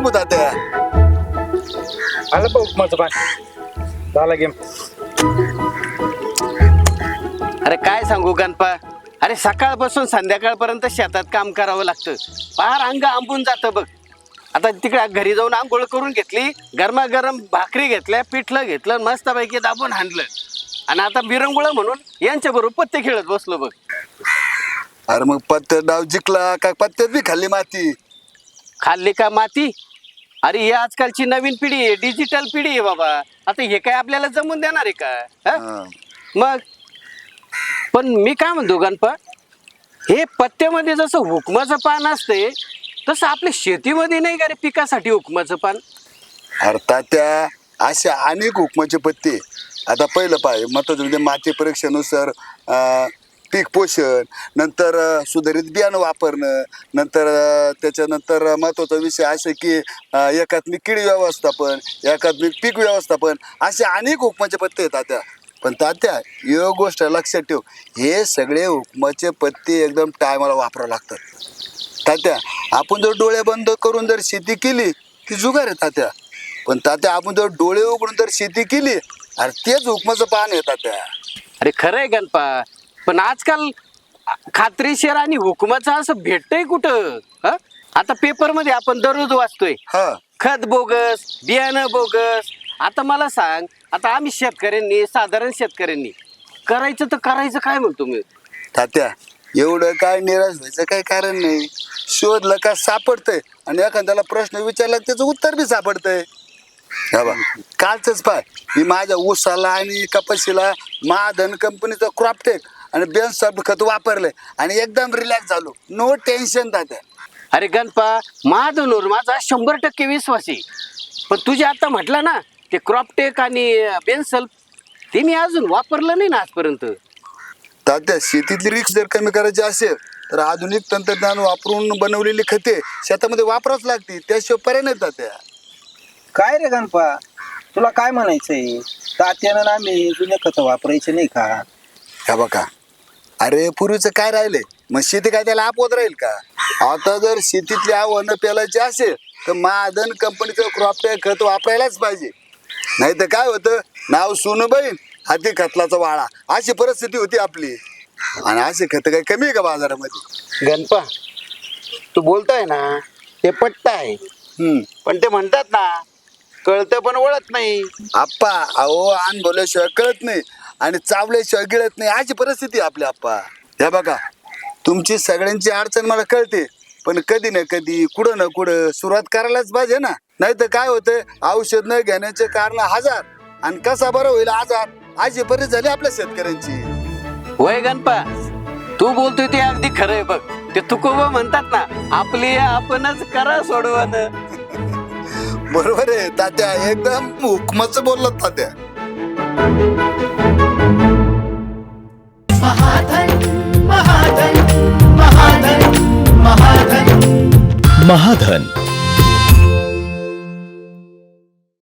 सांगू तात्या? आलं बघ माझं पाय झाला गेम. अरे काय सांगू गणपा, अरे सकाळपासून संध्याकाळपर्यंत शेतात काम करावं लागतं, फार अंग आंबून जातं बघ. आता तिकडे घरी जाऊन आंघोळ करून घेतली, गरमागरम भाकरी घेतल्या, पिठलं घेतलं, मस्तपैकी दाबून हाणलं, आणि आता बिरंगुळं म्हणून यांच्या बरोबर पत्ते खेळत बसलो बघ. अरे मग पत्त्यात डाव जिंकला का पत्त्यात बी खाल्ली माती? खाल्ली का माती? अरे ही आजकालची नवीन पिढी आहे, डिजिटल पिढी आहे बाबा. आता हे काय आपल्याला जमून देणार आहे का? हा. मग पण मी काय म्हणतो गणपा, हे पत्त्यामध्ये जसं हुकमाचं पान असते तसं आपल्या शेतीमध्ये नाही का रे पिकासाठी हुकमाचं पान? अरे तात्या, अशा अनेक हुकमाचे पत्ते. आता पहिलं पाय महत्वाचं माती परीक्षेनुसार पीक पोषण, नंतर सुधारित बियाणं वापरणं, नंतर त्याच्यानंतर महत्त्वाचा विषय असे की एकात्मिक कीड व्यवस्थापन, एकात्मिक पीक व्यवस्थापन, असे अनेक हुकमाचे पत्ते आहेत तात्या. पण तात्या एक गोष्ट लक्षात ठेव, हे सगळे हुकमाचे पत्ते एकदम टायमाला वापरावं लागतात तात्या. आपण जर डोळे बंद करून जर शेती केली ती जुगार आहे तात्या. पण तात्या आपण जर डोळे उघडून जर शेती केली, अरे तेच हुकमाचं पान आहे तात्या. अरे खरंय गणपा, पण आजकाल खात्रीशीर आणि हुकमाचं असं भेटतंय कुठं? आता पेपरमध्ये आपण दररोज वाचतोय हा. खत बोगस, बियाणं बोगस. आता मला सांग, आता आम्ही शेतकऱ्यांनी, साधारण शेतकऱ्यांनी करायचं तर करायचं काय म्हणतो मी? तात्या एवढं काय निराश व्हायचं काही कारण नाही. शोधलं का सापडतंय, आणि एखाद्याला प्रश्न विचारला त्याचं उत्तर बी सापडतंय. हा बा, कालच पाय मी माझ्या ऊसाला आणि कपाशीला महाधन कंपनीचं क्रॉपटेक आणि बेन्सॉफ्ट खत वापरलंय आणि एकदम रिलॅक्स झालो. नो टेन्शन तात्या. अरे गणपा, माझं माझा 100% विश्वास आहे. पण तुझे आता म्हटलं ना ते क्रॉपटेक आणि बेन्सल, ते मी अजून वापरलं नाही ना आजपर्यंत. तात्या शेतीतली रिस्क जर कमी करायची असेल तर आधुनिक तंत्रज्ञान वापरून बनवलेली खते शेतामध्ये वापरावच लागतील, त्याशिवाय पर्याय नाही तात्या. काय रे गणपा, तुला काय म्हणायचंय? तात्यानं आम्ही जुने खतं वापरायचे नाही का? हा बघा, अरे पूर्वीचं काय राहिलंय, मग शेती काय त्याला आपवत राहील का? आता जर शेतीतली आव्हानं पेलायची असेल तर महाधन कंपनीचं क्रॉपटेक खत वापरायलाच पाहिजे. नाही तर काय होतं, नाव सोनू बहीण हाती खतलाचा वाळा, अशी परिस्थिती होती आपली. आणि असे खत काही कमी आहे का बाजारामध्ये? गणपा, तू बोलताय ना ते पट्ट आहे, पण ते म्हणतात ना कळतं पण वळत नाही. आप्पा अहो, आण बोलल्याशिवाय कळत नाही आणि चावल्याशिवाय गिळत नाही, अशी परिस्थिती आपली आप्पा. हे बघा, तुमची सगळ्यांची अडचण मला कळते, पण कधी ना कधी कुठं ना कुठं सुरुवात करायलाच पाहिजे ना. नाही तर काय होतंय, औषध न घेण्याचे कारण हजार आणि कसा बरं होईल आजार, अशी परिस्थिती झाली आपल्या शेतकऱ्यांची. होय गणपा, तू बोलतोय ते अगदी खरंय बघ. ते तुकोबा म्हणतात ना, आपली आपणच करा सोडवणं. बरोबर आहे तात्या, एकदम हुकमाचं बोललात तात्या.